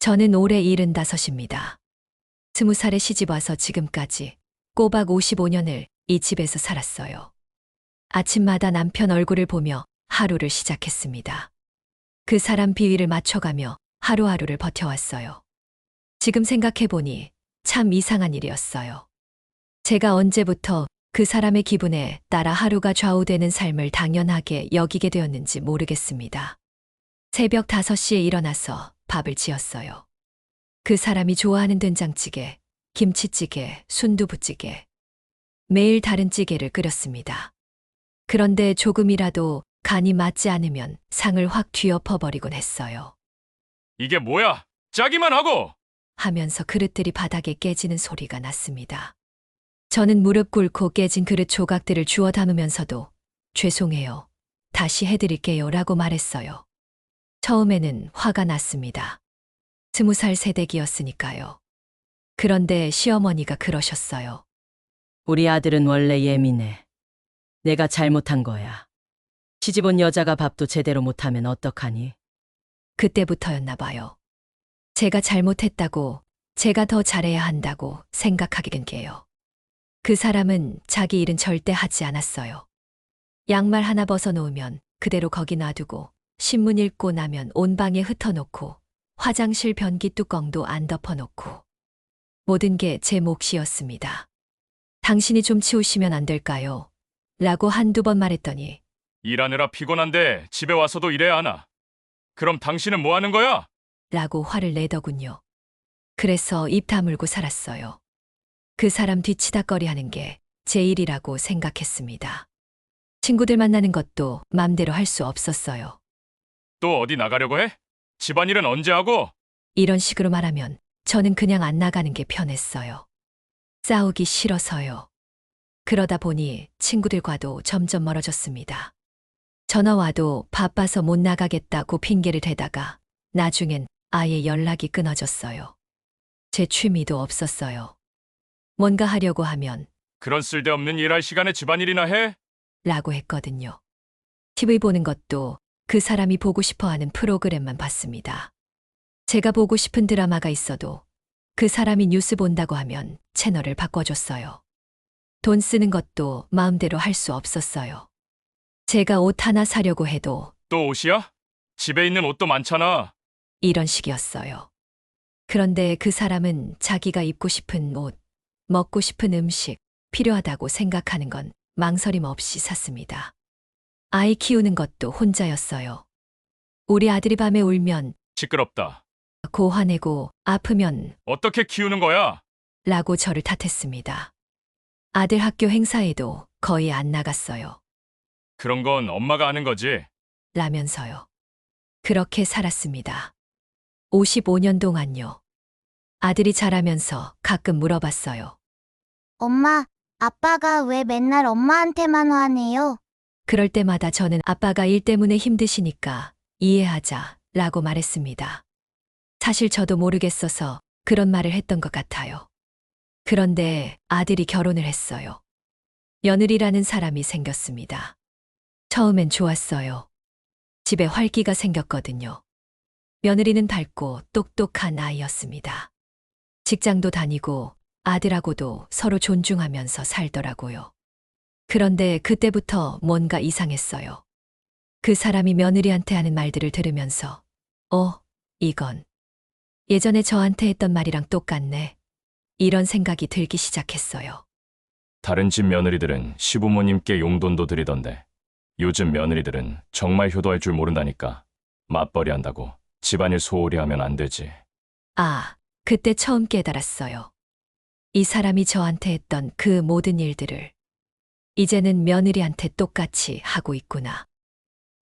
저는 올해 75입니다. 20살에 시집와서 지금까지 꼬박 55년을 이 집에서 살았어요. 아침마다 남편 얼굴을 보며 하루를 시작했습니다. 그 사람 비위를 맞춰가며 하루하루를 버텨왔어요. 지금 생각해보니 참 이상한 일이었어요. 제가 언제부터 그 사람의 기분에 따라 하루가 좌우되는 삶을 당연하게 여기게 되었는지 모르겠습니다. 새벽 5시에 일어나서 밥을 지었어요. 그 사람이 좋아하는 된장찌개, 김치찌개, 순두부찌개. 매일 다른 찌개를 끓였습니다. 그런데 조금이라도 간이 맞지 않으면 상을 확 뒤엎어버리곤 했어요. 이게 뭐야? 짜기만 하고! 하면서 그릇들이 바닥에 깨지는 소리가 났습니다. 저는 무릎 꿇고 깨진 그릇 조각들을 주워 담으면서도 죄송해요. 다시 해드릴게요 라고 말했어요. 처음에는 화가 났습니다. 20살 새댁이었으니까요. 그런데 시어머니가 그러셨어요. 우리 아들은 원래 예민해. 내가 잘못한 거야. 시집온 여자가 밥도 제대로 못하면 어떡하니? 그때부터였나 봐요. 제가 잘못했다고, 제가 더 잘해야 한다고 생각하게 된 게요. 그 사람은 자기 일은 절대 하지 않았어요. 양말 하나 벗어놓으면 그대로 거기 놔두고 신문 읽고 나면 온 방에 흩어놓고 화장실 변기 뚜껑도 안 덮어놓고 모든 게 제 몫이었습니다. 당신이 좀 치우시면 안 될까요? 라고 한두 번 말했더니 일하느라 피곤한데 집에 와서도 일해야 하나? 그럼 당신은 뭐 하는 거야? 라고 화를 내더군요. 그래서 입 다물고 살았어요. 그 사람 뒤치다꺼리 하는 게 제 일이라고 생각했습니다. 친구들 만나는 것도 맘대로 할 수 없었어요. 또 어디 나가려고 해? 집안일은 언제 하고? 이런 식으로 말하면 저는 그냥 안 나가는 게 편했어요. 싸우기 싫어서요. 그러다 보니 친구들과도 점점 멀어졌습니다. 전화 와도 바빠서 못 나가겠다고 핑계를 대다가 나중엔 아예 연락이 끊어졌어요. 제 취미도 없었어요. 뭔가 하려고 하면 그런 쓸데없는 일할 시간에 집안일이나 해? 라고 했거든요. TV 보는 것도 그 사람이 보고 싶어 하는 프로그램만 봤습니다. 제가 보고 싶은 드라마가 있어도 그 사람이 뉴스 본다고 하면 채널을 바꿔줬어요. 돈 쓰는 것도 마음대로 할 수 없었어요. 제가 옷 하나 사려고 해도 또 옷이야? 집에 있는 옷도 많잖아. 이런 식이었어요. 그런데 그 사람은 자기가 입고 싶은 옷, 먹고 싶은 음식, 필요하다고 생각하는 건 망설임 없이 샀습니다. 아이 키우는 것도 혼자였어요. 우리 아들이 밤에 울면 시끄럽다. 고 화내고 아프면 어떻게 키우는 거야? 라고 저를 탓했습니다. 아들 학교 행사에도 거의 안 나갔어요. 그런 건 엄마가 하는 거지. 라면서요. 그렇게 살았습니다. 55년 동안요. 아들이 자라면서 가끔 물어봤어요. 엄마, 아빠가 왜 맨날 엄마한테만 화내요? 그럴 때마다 저는 아빠가 일 때문에 힘드시니까 이해하자 라고 말했습니다. 사실 저도 모르겠어서 그런 말을 했던 것 같아요. 그런데 아들이 결혼을 했어요. 며느리라는 사람이 생겼습니다. 처음엔 좋았어요. 집에 활기가 생겼거든요. 며느리는 밝고 똑똑한 아이였습니다. 직장도 다니고 아들하고도 서로 존중하면서 살더라고요. 그런데 그때부터 뭔가 이상했어요. 그 사람이 며느리한테 하는 말들을 들으면서 이건 예전에 저한테 했던 말이랑 똑같네. 이런 생각이 들기 시작했어요. 다른 집 며느리들은 시부모님께 용돈도 드리던데 요즘 며느리들은 정말 효도할 줄 모른다니까. 맞벌이 한다고 집안일 소홀히 하면 안 되지. 그때 처음 깨달았어요. 이 사람이 저한테 했던 그 모든 일들을 이제는 며느리한테 똑같이 하고 있구나.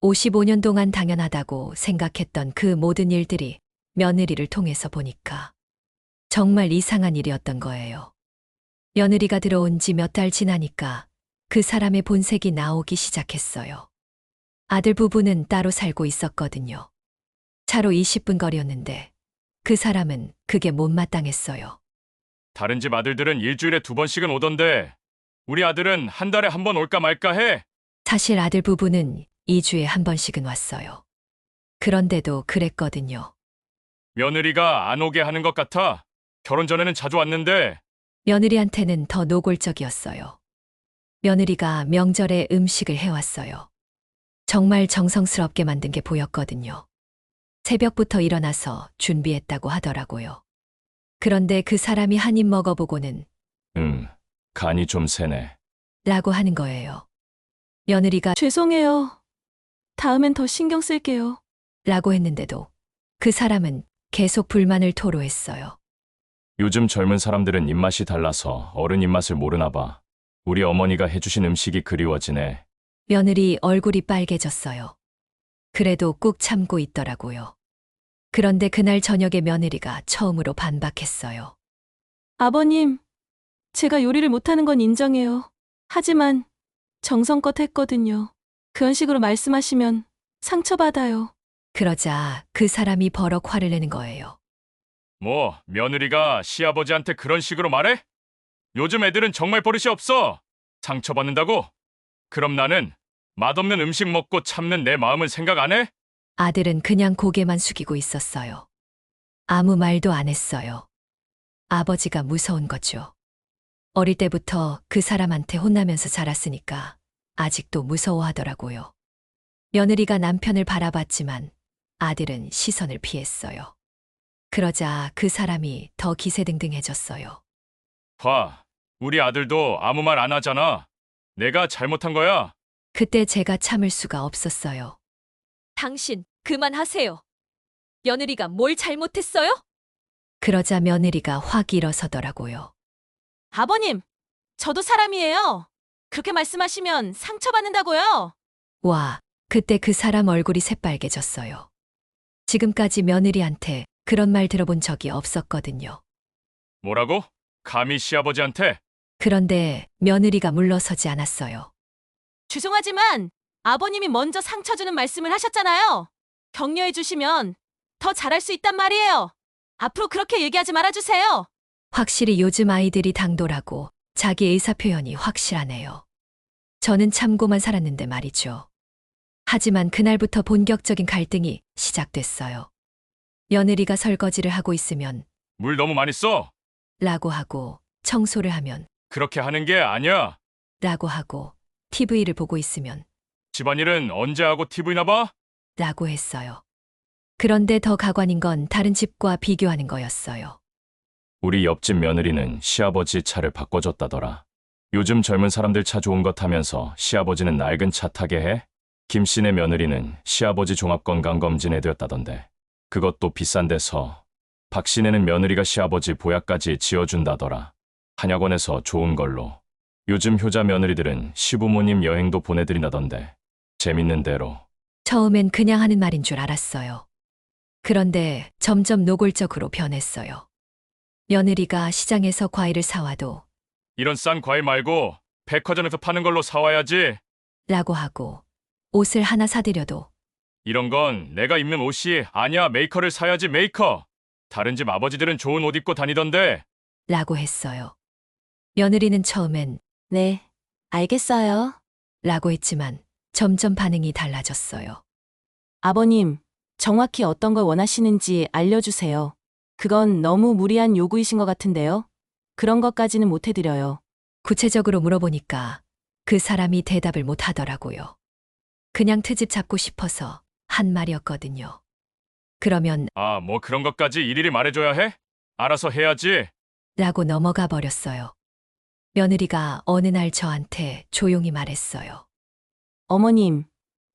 55년 동안 당연하다고 생각했던 그 모든 일들이 며느리를 통해서 보니까 정말 이상한 일이었던 거예요. 며느리가 들어온 지 몇 달 지나니까 그 사람의 본색이 나오기 시작했어요. 아들 부부는 따로 살고 있었거든요. 차로 20분 거리였는데 그 사람은 그게 못마땅했어요. 다른 집 아들들은 일주일에 2번씩은 오던데 우리 아들은 한 달에 한 번 올까 말까 해. 사실 아들 부부는 2주에 한 번씩은 왔어요. 그런데도 그랬거든요. 며느리가 안 오게 하는 것 같아. 결혼 전에는 자주 왔는데. 며느리한테는 더 노골적이었어요. 며느리가 명절에 음식을 해왔어요. 정말 정성스럽게 만든 게 보였거든요. 새벽부터 일어나서 준비했다고 하더라고요. 그런데 그 사람이 한 입 먹어보고는 간이 좀 세네. 라고 하는 거예요. 며느리가 죄송해요. 다음엔 더 신경 쓸게요. 라고 했는데도 그 사람은 계속 불만을 토로했어요. 요즘 젊은 사람들은 입맛이 달라서 어른 입맛을 모르나 봐. 우리 어머니가 해주신 음식이 그리워지네. 며느리 얼굴이 빨개졌어요. 그래도 꾹 참고 있더라고요. 그런데 그날 저녁에 며느리가 처음으로 반박했어요. 아버님, 제가 요리를 못하는 건 인정해요. 하지만 정성껏 했거든요. 그런 식으로 말씀하시면 상처받아요. 그러자 그 사람이 버럭 화를 내는 거예요. 뭐, 며느리가 시아버지한테 그런 식으로 말해? 요즘 애들은 정말 버릇이 없어. 상처받는다고? 그럼 나는 맛없는 음식 먹고 참는 내 마음은 생각 안 해? 아들은 그냥 고개만 숙이고 있었어요. 아무 말도 안 했어요. 아버지가 무서운 거죠. 어릴 때부터 그 사람한테 혼나면서 자랐으니까 아직도 무서워하더라고요. 며느리가 남편을 바라봤지만 아들은 시선을 피했어요. 그러자 그 사람이 더 기세등등해졌어요. 봐, 우리 아들도 아무 말 안 하잖아. 내가 잘못한 거야. 그때 제가 참을 수가 없었어요. 당신, 그만하세요. 며느리가 뭘 잘못했어요? 그러자 며느리가 확 일어서더라고요. 아버님, 저도 사람이에요. 그렇게 말씀하시면 상처받는다고요. 와, 그때 그 사람 얼굴이 새빨개졌어요. 지금까지 며느리한테 그런 말 들어본 적이 없었거든요. 뭐라고? 감히 시아버지한테? 그런데 며느리가 물러서지 않았어요. 죄송하지만 아버님이 먼저 상처 주는 말씀을 하셨잖아요. 격려해 주시면 더 잘할 수 있단 말이에요. 앞으로 그렇게 얘기하지 말아주세요. 확실히 요즘 아이들이 당돌하고 자기 의사표현이 확실하네요. 저는 참고만 살았는데 말이죠. 하지만 그날부터 본격적인 갈등이 시작됐어요. 며느리가 설거지를 하고 있으면 물 너무 많이 써. 라고 하고 청소를 하면 그렇게 하는 게 아니야. 라고 하고 TV를 보고 있으면 집안일은 언제 하고 TV나 봐? 라고 했어요. 그런데 더 가관인 건 다른 집과 비교하는 거였어요. 우리 옆집 며느리는 시아버지 차를 바꿔줬다더라. 요즘 젊은 사람들 차 좋은 것 타면서 시아버지는 낡은 차 타게 해? 김 씨네 며느리는 시아버지 종합건강검진에 되었다던데. 그것도 비싼 데서. 박 씨네는 며느리가 시아버지 보약까지 지어준다더라. 한약원에서 좋은 걸로. 요즘 효자 며느리들은 시부모님 여행도 보내드린다던데. 재밌는 대로. 처음엔 그냥 하는 말인 줄 알았어요. 그런데 점점 노골적으로 변했어요. 며느리가 시장에서 과일을 사와도 이런 싼 과일 말고 백화점에서 파는 걸로 사와야지. 라고 하고 옷을 하나 사드려도 이런 건 내가 입는 옷이 아니야. 메이커를 사야지 메이커. 다른 집 아버지들은 좋은 옷 입고 다니던데. 라고 했어요. 며느리는 처음엔 네, 알겠어요. 라고 했지만 점점 반응이 달라졌어요. 아버님, 정확히 어떤 걸 원하시는지 알려주세요. 그건 너무 무리한 요구이신 것 같은데요. 그런 것까지는 못 해드려요. 구체적으로 물어보니까 그 사람이 대답을 못 하더라고요. 그냥 트집 잡고 싶어서 한 말이었거든요. 그러면 아, 뭐 그런 것까지 일일이 말해줘야 해? 알아서 해야지. 라고 넘어가 버렸어요. 며느리가 어느 날 저한테 조용히 말했어요. 어머님,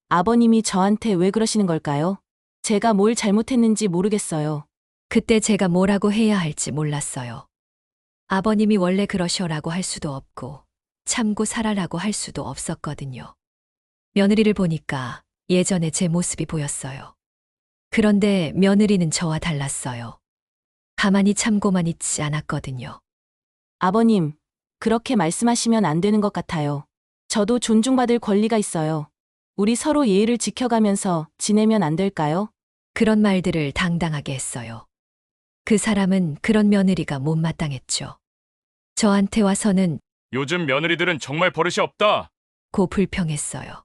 아버님이 저한테 왜 그러시는 걸까요? 제가 뭘 잘못했는지 모르겠어요. 그때 제가 뭐라고 해야 할지 몰랐어요. 아버님이 원래 그러셔라고 할 수도 없고 참고 살아라고 할 수도 없었거든요. 며느리를 보니까 예전에 제 모습이 보였어요. 그런데 며느리는 저와 달랐어요. 가만히 참고만 있지 않았거든요. 아버님, 그렇게 말씀하시면 안 되는 것 같아요. 저도 존중받을 권리가 있어요. 우리 서로 예의를 지켜가면서 지내면 안 될까요? 그런 말들을 당당하게 했어요. 그 사람은 그런 며느리가 못마땅했죠. 저한테 와서는 요즘 며느리들은 정말 버릇이 없다. 고 불평했어요.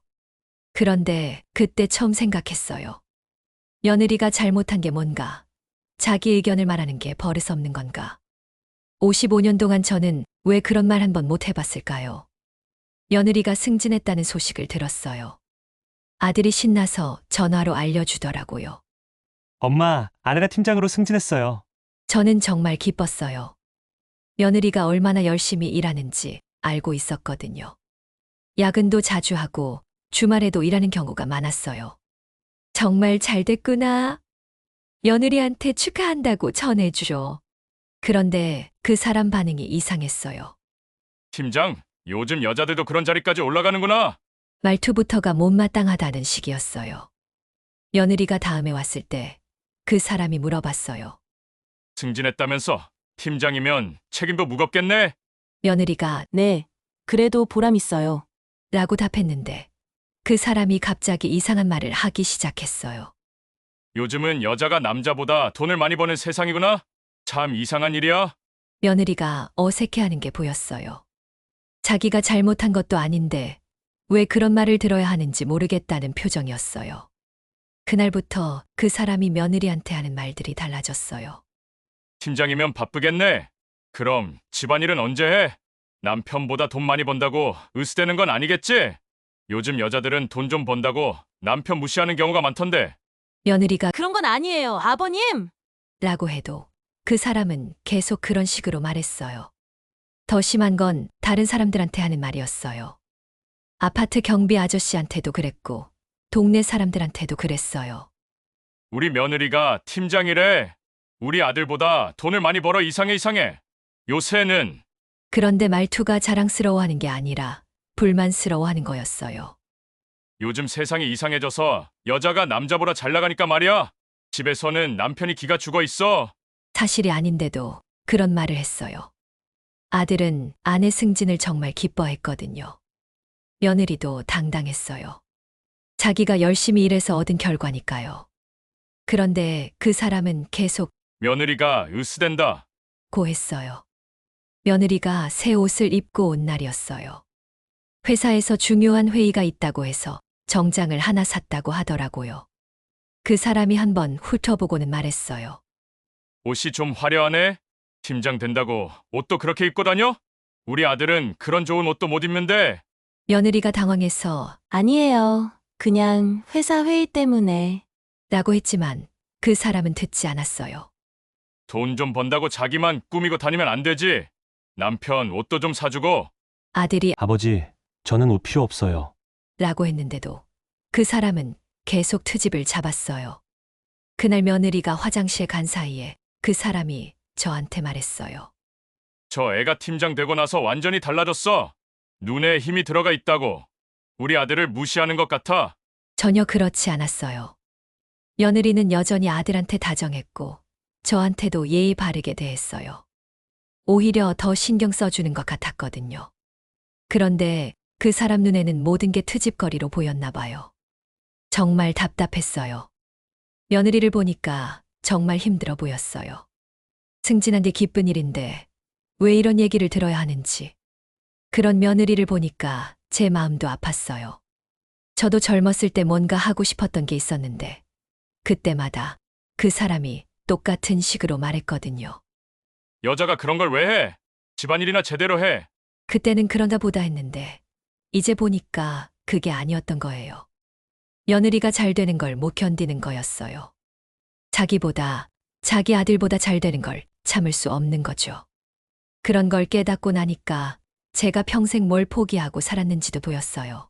그런데 그때 처음 생각했어요. 며느리가 잘못한 게 뭔가 자기 의견을 말하는 게 버릇없는 건가? 55년 동안 저는 왜 그런 말 한 번 못 해봤을까요? 며느리가 승진했다는 소식을 들었어요. 아들이 신나서 전화로 알려주더라고요. 엄마, 아내가 팀장으로 승진했어요. 저는 정말 기뻤어요. 며느리가 얼마나 열심히 일하는지 알고 있었거든요. 야근도 자주 하고 주말에도 일하는 경우가 많았어요. 정말 잘 됐구나. 며느리한테 축하한다고 전해주죠. 그런데 그 사람 반응이 이상했어요. 팀장, 요즘 여자들도 그런 자리까지 올라가는구나. 말투부터가 못마땅하다는 식이었어요. 며느리가 다음에 왔을 때 그 사람이 물어봤어요. 승진했다면서 팀장이면 책임도 무겁겠네? 며느리가 네, 그래도 보람 있어요. 라고 답했는데 그 사람이 갑자기 이상한 말을 하기 시작했어요. 요즘은 여자가 남자보다 돈을 많이 버는 세상이구나. 참 이상한 일이야. 며느리가 어색해하는 게 보였어요. 자기가 잘못한 것도 아닌데 왜 그런 말을 들어야 하는지 모르겠다는 표정이었어요. 그날부터 그 사람이 며느리한테 하는 말들이 달라졌어요. 팀장이면 바쁘겠네. 그럼 집안일은 언제 해? 남편보다 돈 많이 번다고 으스대는 건 아니겠지? 요즘 여자들은 돈 좀 번다고 남편 무시하는 경우가 많던데. 며느리가 그런 건 아니에요, 아버님. 라고 해도 그 사람은 계속 그런 식으로 말했어요. 더 심한 건 다른 사람들한테 하는 말이었어요. 아파트 경비 아저씨한테도 그랬고 동네 사람들한테도 그랬어요. 우리 며느리가 팀장이래. 우리 아들보다 돈을 많이 벌어 이상해. 요새는 그런데 말투가 자랑스러워하는 게 아니라 불만스러워하는 거였어요. 요즘 세상이 이상해져서 여자가 남자보다 잘 나가니까 말이야. 집에서는 남편이 기가 죽어 있어. 사실이 아닌데도 그런 말을 했어요. 아들은 아내 승진을 정말 기뻐했거든요. 며느리도 당당했어요. 자기가 열심히 일해서 얻은 결과니까요. 그런데 그 사람은 계속 며느리가 으스댄다. 고했어요. 며느리가 새 옷을 입고 온 날이었어요. 회사에서 중요한 회의가 있다고 해서 정장을 하나 샀다고 하더라고요. 그 사람이 한번 훑어보고는 말했어요. 옷이 좀 화려하네. 팀장 된다고 옷도 그렇게 입고 다녀? 우리 아들은 그런 좋은 옷도 못 입는데. 며느리가 당황해서 아니에요. 그냥 회사 회의 때문에. 라고 했지만 그 사람은 듣지 않았어요. 돈 좀 번다고 자기만 꾸미고 다니면 안 되지. 남편 옷도 좀 사주고. 아들이 아버지, 저는 옷 필요 없어요. 라고 했는데도 그 사람은 계속 트집을 잡았어요. 그날 며느리가 화장실에 간 사이에 그 사람이 저한테 말했어요. 저 애가 팀장 되고 나서 완전히 달라졌어. 눈에 힘이 들어가 있다고. 우리 아들을 무시하는 것 같아. 전혀 그렇지 않았어요. 며느리는 여전히 아들한테 다정했고 저한테도 예의 바르게 대했어요. 오히려 더 신경 써주는 것 같았거든요. 그런데 그 사람 눈에는 모든 게 트집거리로 보였나 봐요. 정말 답답했어요. 며느리를 보니까 정말 힘들어 보였어요. 승진한 게 기쁜 일인데 왜 이런 얘기를 들어야 하는지. 그런 며느리를 보니까 제 마음도 아팠어요. 저도 젊었을 때 뭔가 하고 싶었던 게 있었는데 그때마다 그 사람이 똑같은 식으로 말했거든요. 여자가 그런 걸 왜 해? 집안일이나 제대로 해. 그때는 그런가 보다 했는데 이제 보니까 그게 아니었던 거예요. 며느리가 잘 되는 걸 못 견디는 거였어요. 자기보다, 자기 아들보다 잘 되는 걸 참을 수 없는 거죠. 그런 걸 깨닫고 나니까 제가 평생 뭘 포기하고 살았는지도 보였어요.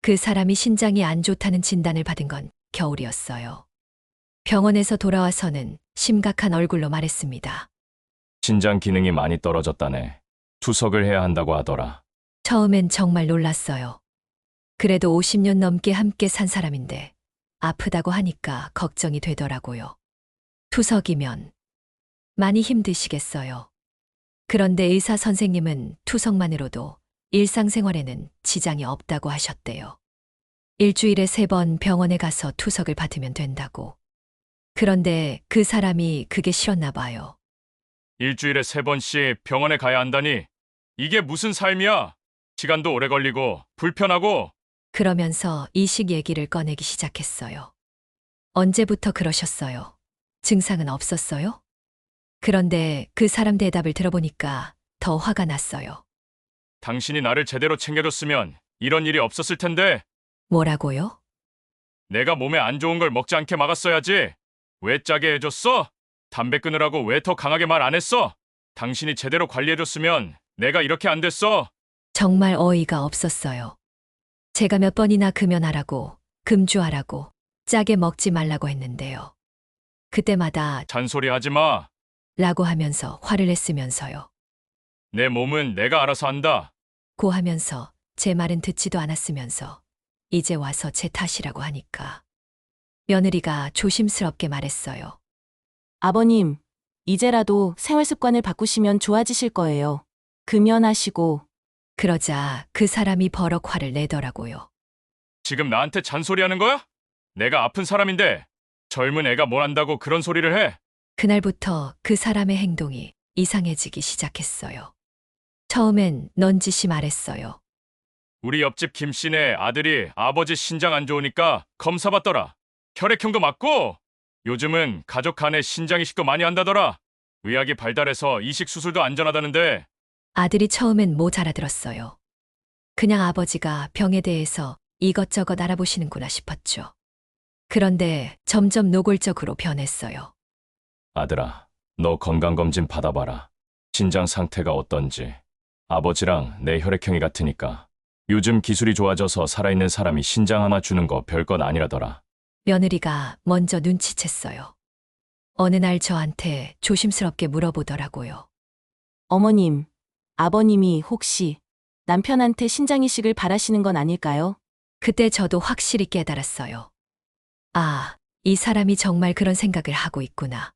그 사람이 신장이 안 좋다는 진단을 받은 건 겨울이었어요. 병원에서 돌아와서는 심각한 얼굴로 말했습니다. 신장 기능이 많이 떨어졌다네. 투석을 해야 한다고 하더라. 처음엔 정말 놀랐어요. 그래도 50년 넘게 함께 산 사람인데 아프다고 하니까 걱정이 되더라고요. 투석이면 많이 힘드시겠어요. 그런데 의사 선생님은 투석만으로도 일상생활에는 지장이 없다고 하셨대요. 일주일에 3번 병원에 가서 투석을 받으면 된다고. 그런데 그 사람이 그게 싫었나 봐요. 일주일에 3번씩 병원에 가야 한다니. 이게 무슨 삶이야? 시간도 오래 걸리고 불편하고. 그러면서 이식 얘기를 꺼내기 시작했어요. 언제부터 그러셨어요? 증상은 없었어요? 그런데 그 사람 대답을 들어보니까 더 화가 났어요. 당신이 나를 제대로 챙겨줬으면 이런 일이 없었을 텐데 뭐라고요? 내가 몸에 안 좋은 걸 먹지 않게 막았어야지. 왜 짜게 해줬어? 담배 끊으라고 왜 더 강하게 말 안 했어? 당신이 제대로 관리해줬으면 내가 이렇게 안 됐어. 정말 어이가 없었어요. 제가 몇 번이나 금연하라고, 금주하라고, 짜게 먹지 말라고 했는데요. 그때마다 잔소리 하지 마. 라고 하면서 화를 냈으면서요. 내 몸은 내가 알아서 한다. 고 하면서 제 말은 듣지도 않았으면서 이제 와서 제 탓이라고 하니까 며느리가 조심스럽게 말했어요. 아버님, 이제라도 생활 습관을 바꾸시면 좋아지실 거예요. 금연하시고. 그러자 그 사람이 버럭 화를 내더라고요. 지금 나한테 잔소리하는 거야? 내가 아픈 사람인데 젊은 애가 뭘 안다고 그런 소리를 해? 그날부터 그 사람의 행동이 이상해지기 시작했어요. 처음엔 넌지시 말했어요. 우리 옆집 김 씨네 아들이 아버지 신장 안 좋으니까 검사 받더라. 혈액형도 맞고 요즘은 가족 간에 신장 이식도 많이 한다더라. 의학이 발달해서 이식 수술도 안전하다는데 아들이 처음엔 못 알아들었어요. 그냥 아버지가 병에 대해서 이것저것 알아보시는구나 싶었죠. 그런데 점점 노골적으로 변했어요. 아들아, 너 건강검진 받아봐라. 신장 상태가 어떤지. 아버지랑 내 혈액형이 같으니까. 요즘 기술이 좋아져서 살아있는 사람이 신장 하나 주는 거 별것 아니라더라. 며느리가 먼저 눈치챘어요. 어느 날 저한테 조심스럽게 물어보더라고요. 어머님, 아버님이 혹시 남편한테 신장 이식을 바라시는 건 아닐까요? 그때 저도 확실히 깨달았어요. 아, 이 사람이 정말 그런 생각을 하고 있구나.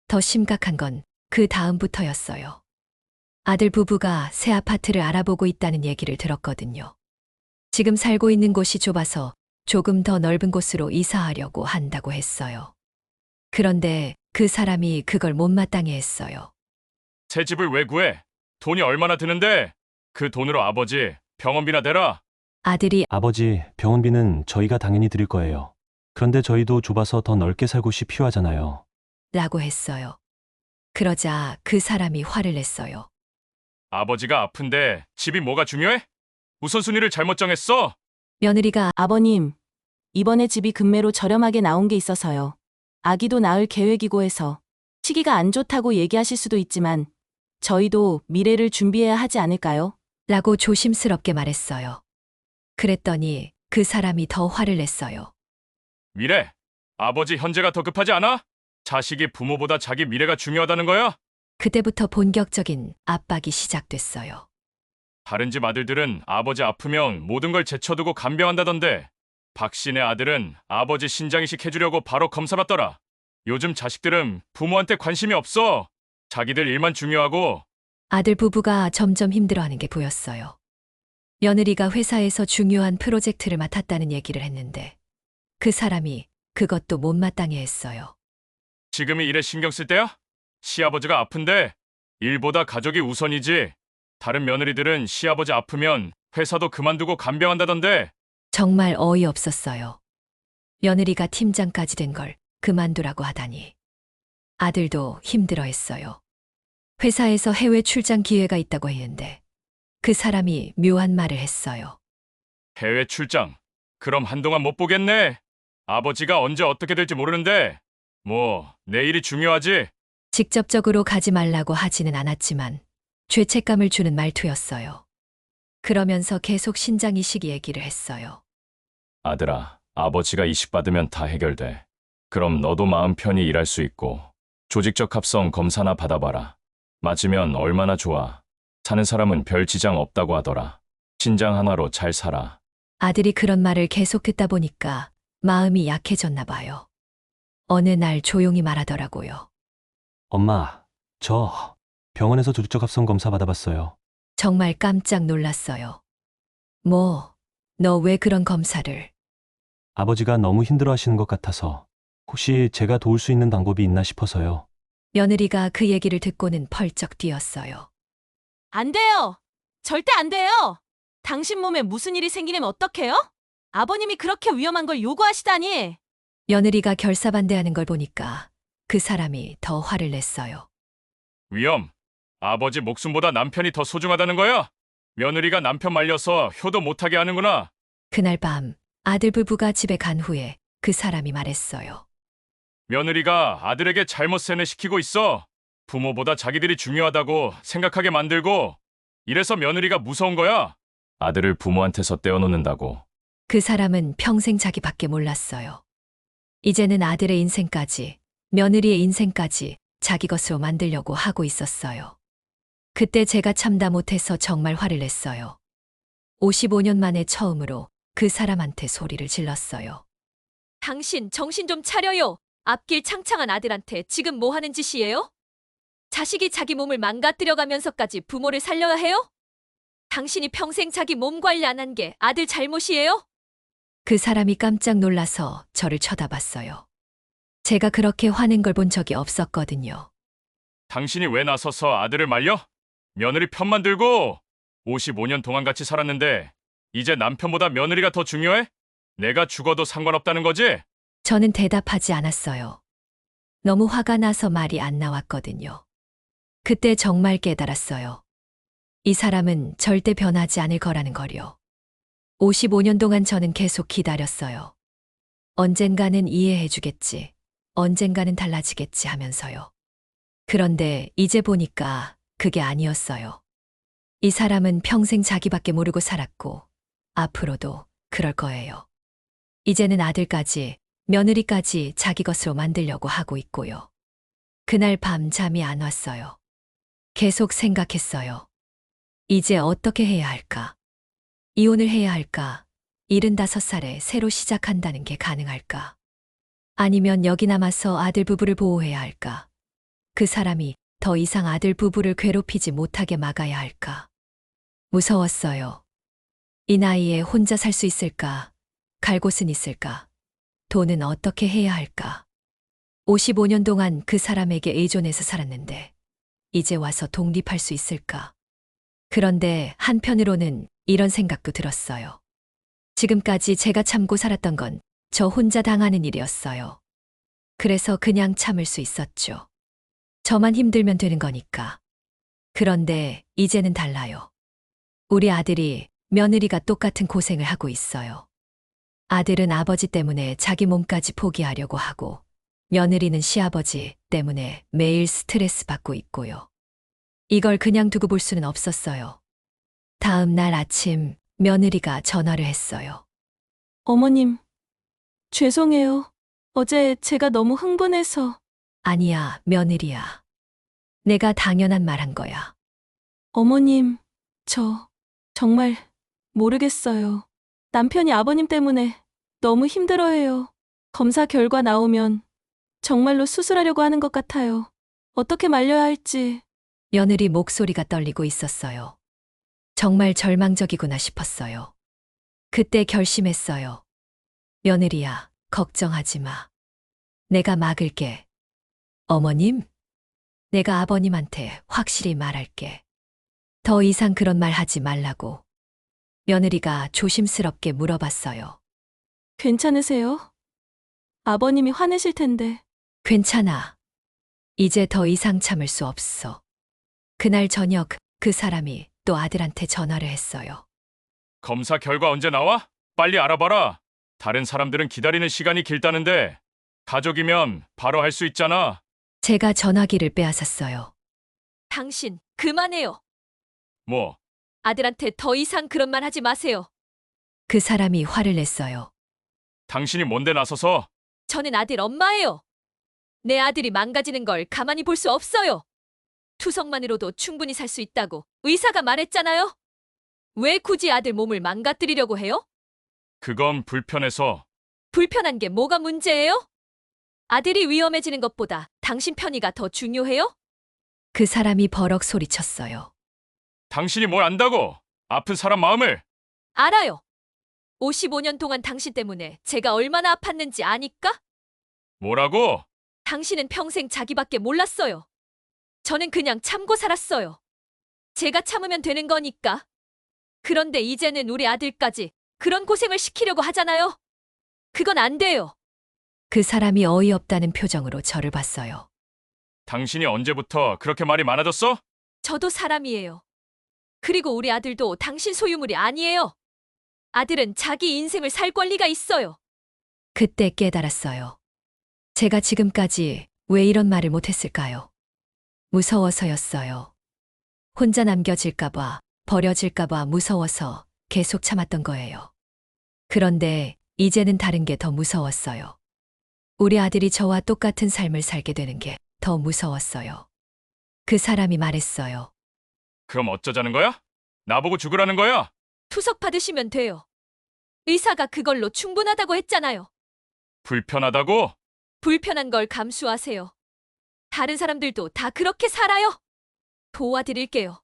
더 심각한 건 그 다음부터였어요. 아들 부부가 새 아파트를 알아보고 있다는 얘기를 들었거든요. 지금 살고 있는 곳이 좁아서 조금 더 넓은 곳으로 이사하려고 한다고 했어요. 그런데 그 사람이 그걸 못마땅해 했어요. 새 집을 왜 구해? 돈이 얼마나 드는데? 그 돈으로 아버지 병원비나 대라. 아들이 아버지, 병원비는 저희가 당연히 드릴 거예요. 그런데 저희도 좁아서 더 넓게 살 곳이 필요하잖아요. 라고 했어요. 그러자 그 사람이 화를 냈어요. 아버지가 아픈데 집이 뭐가 중요해? 우선순위를 잘못 정했어. 며느리가 아버님, 이번에 집이 금매로 저렴하게 나온 게 있어서요. 아기도 낳을 계획이고 해서 시기가 안 좋다고 얘기하실 수도 있지만 저희도 미래를 준비해야 하지 않을까요? 라고 조심스럽게 말했어요. 그랬더니 그 사람이 더 화를 냈어요. 미래. 아버지 현재가 더 급하지 않아? 자식이 부모보다 자기 미래가 중요하다는 거야? 그때부터 본격적인 압박이 시작됐어요. 다른 집 아들들은 아버지 아프면 모든 걸 제쳐두고 간병한다던데 박 씨네 아들은 아버지 신장이식 해주려고 바로 검사 받더라. 요즘 자식들은 부모한테 관심이 없어. 자기들 일만 중요하고. 아들 부부가 점점 힘들어하는 게 보였어요. 며느리가 회사에서 중요한 프로젝트를 맡았다는 얘기를 했는데 그 사람이 그것도 못마땅해 했어요. 지금이 일에 신경 쓸 때야? 시아버지가 아픈데 일보다 가족이 우선이지. 다른 며느리들은 시아버지 아프면 회사도 그만두고 간병한다던데. 정말 어이없었어요. 며느리가 팀장까지 된 걸 그만두라고 하다니. 아들도 힘들어했어요. 회사에서 해외 출장 기회가 있다고 했는데 그 사람이 묘한 말을 했어요. 해외 출장. 그럼 한동안 못 보겠네. 아버지가 언제 어떻게 될지 모르는데 뭐 내일이 중요하지. 직접적으로 가지 말라고 하지는 않았지만 죄책감을 주는 말투였어요. 그러면서 계속 신장 이식 얘기를 했어요. 아들아, 아버지가 이식받으면 다 해결돼. 그럼 너도 마음 편히 일할 수 있고 조직적 합성 검사나 받아봐라. 맞으면 얼마나 좋아. 사는 사람은 별 지장 없다고 하더라. 신장 하나로 잘 살아. 아들이 그런 말을 계속 듣다 보니까 마음이 약해졌나 봐요. 어느 날 조용히 말하더라고요. 엄마, 저 병원에서 조직적 합성 검사 받아봤어요. 정말 깜짝 놀랐어요. 뭐, 너 왜 그런 검사를? 아버지가 너무 힘들어 하시는 것 같아서 혹시 제가 도울 수 있는 방법이 있나 싶어서요. 며느리가 그 얘기를 듣고는 펄쩍 뛰었어요. 안 돼요. 절대 안 돼요. 당신 몸에 무슨 일이 생기면 어떡해요? 아버님이 그렇게 위험한 걸 요구하시다니. 며느리가 결사반대하는 걸 보니까 그 사람이 더 화를 냈어요. 위엄, 아버지 목숨보다 남편이 더 소중하다는 거야? 며느리가 남편 말려서 효도 못하게 하는구나. 그날 밤 아들 부부가 집에 간 후에 그 사람이 말했어요. 며느리가 아들에게 잘못 세뇌시키고 있어. 부모보다 자기들이 중요하다고 생각하게 만들고, 이래서 며느리가 무서운 거야. 아들을 부모한테서 떼어놓는다고. 그 사람은 평생 자기밖에 몰랐어요. 이제는 아들의 인생까지, 며느리의 인생까지 자기 것으로 만들려고 하고 있었어요. 그때 제가 참다 못해서 정말 화를 냈어요. 55년 만에 처음으로 그 사람한테 소리를 질렀어요. 당신 정신 좀 차려요. 앞길 창창한 아들한테 지금 뭐 하는 짓이에요? 자식이 자기 몸을 망가뜨려가면서까지 부모를 살려야 해요? 당신이 평생 자기 몸 관리 안 한 게 아들 잘못이에요? 그 사람이 깜짝 놀라서 저를 쳐다봤어요. 제가 그렇게 화낸 걸 본 적이 없었거든요. 당신이 왜 나서서 아들을 말려? 며느리 편만 들고 55년 동안 같이 살았는데 이제 남편보다 며느리가 더 중요해? 내가 죽어도 상관없다는 거지? 저는 대답하지 않았어요. 너무 화가 나서 말이 안 나왔거든요. 그때 정말 깨달았어요. 이 사람은 절대 변하지 않을 거라는 거요. 55년 동안 저는 계속 기다렸어요. 언젠가는 이해해주겠지. 언젠가는 달라지겠지 하면서요. 그런데 이제 보니까 그게 아니었어요. 이 사람은 평생 자기밖에 모르고 살았고 앞으로도 그럴 거예요. 이제는 아들까지 며느리까지 자기 것으로 만들려고 하고 있고요. 그날 밤 잠이 안 왔어요. 계속 생각했어요. 이제 어떻게 해야 할까? 이혼을 해야 할까? 75살에 새로 시작한다는 게 가능할까? 아니면 여기 남아서 아들 부부를 보호해야 할까? 그 사람이 더 이상 아들 부부를 괴롭히지 못하게 막아야 할까? 무서웠어요. 이 나이에 혼자 살 수 있을까? 갈 곳은 있을까? 돈은 어떻게 해야 할까? 55년 동안 그 사람에게 의존해서 살았는데 이제 와서 독립할 수 있을까? 그런데 한편으로는 이런 생각도 들었어요. 지금까지 제가 참고 살았던 건 저 혼자 당하는 일이었어요. 그래서 그냥 참을 수 있었죠. 저만 힘들면 되는 거니까. 그런데 이제는 달라요. 우리 아들이 며느리가 똑같은 고생을 하고 있어요. 아들은 아버지 때문에 자기 몸까지 포기하려고 하고, 며느리는 시아버지 때문에 매일 스트레스 받고 있고요. 이걸 그냥 두고 볼 수는 없었어요. 다음 날 아침 며느리가 전화를 했어요. 어머님, 죄송해요. 어제 제가 너무 흥분해서. 아니야, 며느리야. 내가 당연한 말 한 거야. 어머님, 저 정말 모르겠어요. 남편이 아버님 때문에 너무 힘들어해요. 검사 결과 나오면 정말로 수술하려고 하는 것 같아요. 어떻게 말려야 할지. 며느리 목소리가 떨리고 있었어요. 정말 절망적이구나 싶었어요. 그때 결심했어요. 며느리야, 걱정하지 마. 내가 막을게. 어머님? 내가 아버님한테 확실히 말할게. 더 이상 그런 말 하지 말라고. 며느리가 조심스럽게 물어봤어요. 괜찮으세요? 아버님이 화내실 텐데. 괜찮아. 이제 더 이상 참을 수 없어. 그날 저녁 그 사람이 또 아들한테 전화를 했어요. 검사 결과 언제 나와? 빨리 알아봐라. 다른 사람들은 기다리는 시간이 길다는데 가족이면 바로 할 수 있잖아. 제가 전화기를 빼앗았어요. 당신 그만해요. 뭐, 아들한테 더 이상 그런 말 하지 마세요. 그 사람이 화를 냈어요. 당신이 뭔데 나서서? 저는 아들 엄마예요. 내 아들이 망가지는 걸 가만히 볼 수 없어요. 투석만으로도 충분히 살 수 있다고 의사가 말했잖아요. 왜 굳이 아들 몸을 망가뜨리려고 해요? 그건 불편해서. 불편한 게 뭐가 문제예요? 아들이 위험해지는 것보다 당신 편의가 더 중요해요? 그 사람이 버럭 소리쳤어요. 당신이 뭘 안다고? 아픈 사람 마음을. 알아요. 55년 동안 당신 때문에 제가 얼마나 아팠는지 아니까? 뭐라고? 당신은 평생 자기밖에 몰랐어요. 저는 그냥 참고 살았어요. 제가 참으면 되는 거니까. 그런데 이제는 우리 아들까지 그런 고생을 시키려고 하잖아요. 그건 안 돼요. 그 사람이 어이없다는 표정으로 저를 봤어요. 당신이 언제부터 그렇게 말이 많아졌어? 저도 사람이에요. 그리고 우리 아들도 당신 소유물이 아니에요. 아들은 자기 인생을 살 권리가 있어요. 그때 깨달았어요. 제가 지금까지 왜 이런 말을 못했을까요? 무서워서였어요. 혼자 남겨질까봐, 버려질까봐 무서워서 계속 참았던 거예요. 그런데 이제는 다른 게 더 무서웠어요. 우리 아들이 저와 똑같은 삶을 살게 되는 게 더 무서웠어요. 그 사람이 말했어요. 그럼 어쩌자는 거야? 나보고 죽으라는 거야? 투석 받으시면 돼요. 의사가 그걸로 충분하다고 했잖아요. 불편하다고? 불편한 걸 감수하세요. 다른 사람들도 다 그렇게 살아요. 도와드릴게요.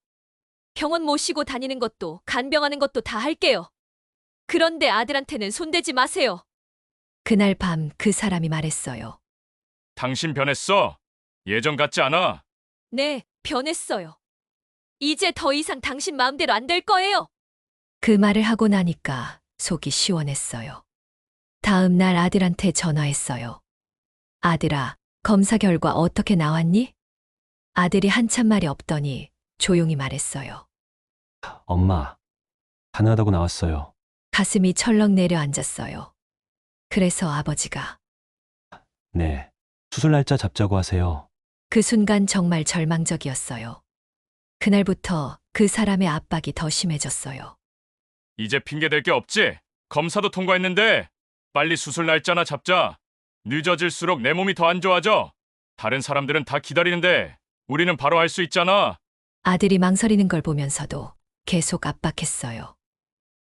병원 모시고 다니는 것도 간병하는 것도 다 할게요. 그런데 아들한테는 손대지 마세요. 그날 밤 그 사람이 말했어요. 당신 변했어. 예전 같지 않아. 네, 변했어요. 이제 더 이상 당신 마음대로 안 될 거예요. 그 말을 하고 나니까 속이 시원했어요. 다음 날 아들한테 전화했어요. 아들아, 검사 결과 어떻게 나왔니? 아들이 한참 말이 없더니 조용히 말했어요. 엄마, 가능하다고 나왔어요. 가슴이 철렁 내려앉았어요. 그래서 아버지가 네. 수술 날짜 잡자고 하세요. 그 순간 정말 절망적이었어요. 그날부터 그 사람의 압박이 더 심해졌어요. 이제 핑계 댈 게 없지? 검사도 통과했는데 빨리 수술 날짜나 잡자. 늦어질수록 내 몸이 더 안 좋아져. 다른 사람들은 다 기다리는데 우리는 바로 할 수 있잖아. 아들이 망설이는 걸 보면서도 계속 압박했어요.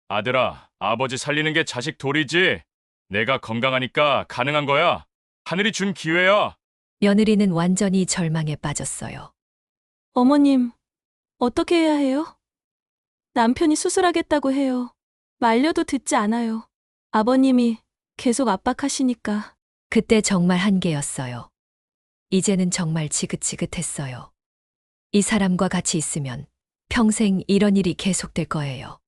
아들아, 아버지 살리는 게 자식 도리지. 내가 건강하니까 가능한 거야. 하늘이 준 기회야. 며느리는 완전히 절망에 빠졌어요. 어머님, 어떻게 해야 해요? 남편이 수술하겠다고 해요. 말려도 듣지 않아요. 아버님이 계속 압박하시니까. 그때 정말 한계였어요. 이제는 정말 지긋지긋했어요. 이 사람과 같이 있으면 평생 이런 일이 계속될 거예요.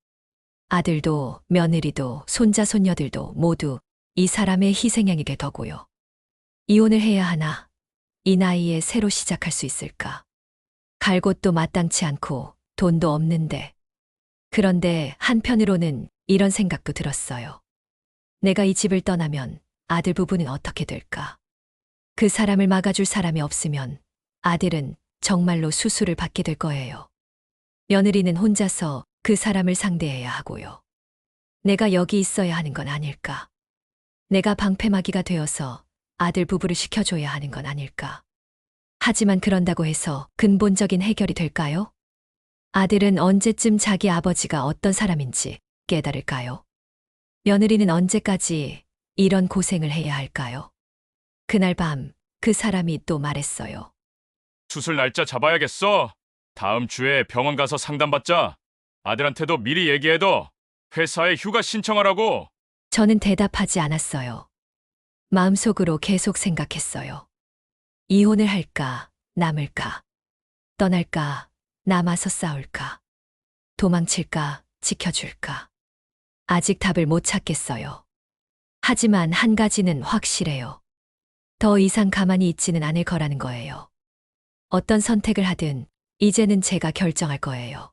아들도 며느리도 손자 손녀들도 모두 이 사람의 희생양이 될 거고요. 이혼을 해야 하나? 이 나이에 새로 시작할 수 있을까? 갈 곳도 마땅치 않고 돈도 없는데. 그런데 한편으로는 이런 생각도 들었어요. 내가 이 집을 떠나면 아들 부부는 어떻게 될까? 그 사람을 막아줄 사람이 없으면 아들은 정말로 수술을 받게 될 거예요. 며느리는 혼자서 그 사람을 상대해야 하고요. 내가 여기 있어야 하는 건 아닐까? 내가 방패막이가 되어서 아들 부부를 시켜줘야 하는 건 아닐까? 하지만 그런다고 해서 근본적인 해결이 될까요? 아들은 언제쯤 자기 아버지가 어떤 사람인지 깨달을까요? 며느리는 언제까지 이런 고생을 해야 할까요? 그날 밤 그 사람이 또 말했어요. 수술 날짜 잡아야겠어. 다음 주에 병원 가서 상담받자. 아들한테도 미리 얘기해둬. 회사에 휴가 신청하라고. 저는 대답하지 않았어요. 마음속으로 계속 생각했어요. 이혼을 할까, 남을까? 떠날까, 남아서 싸울까? 도망칠까, 지켜줄까? 아직 답을 못 찾겠어요. 하지만 한 가지는 확실해요. 더 이상 가만히 있지는 않을 거라는 거예요. 어떤 선택을 하든 이제는 제가 결정할 거예요.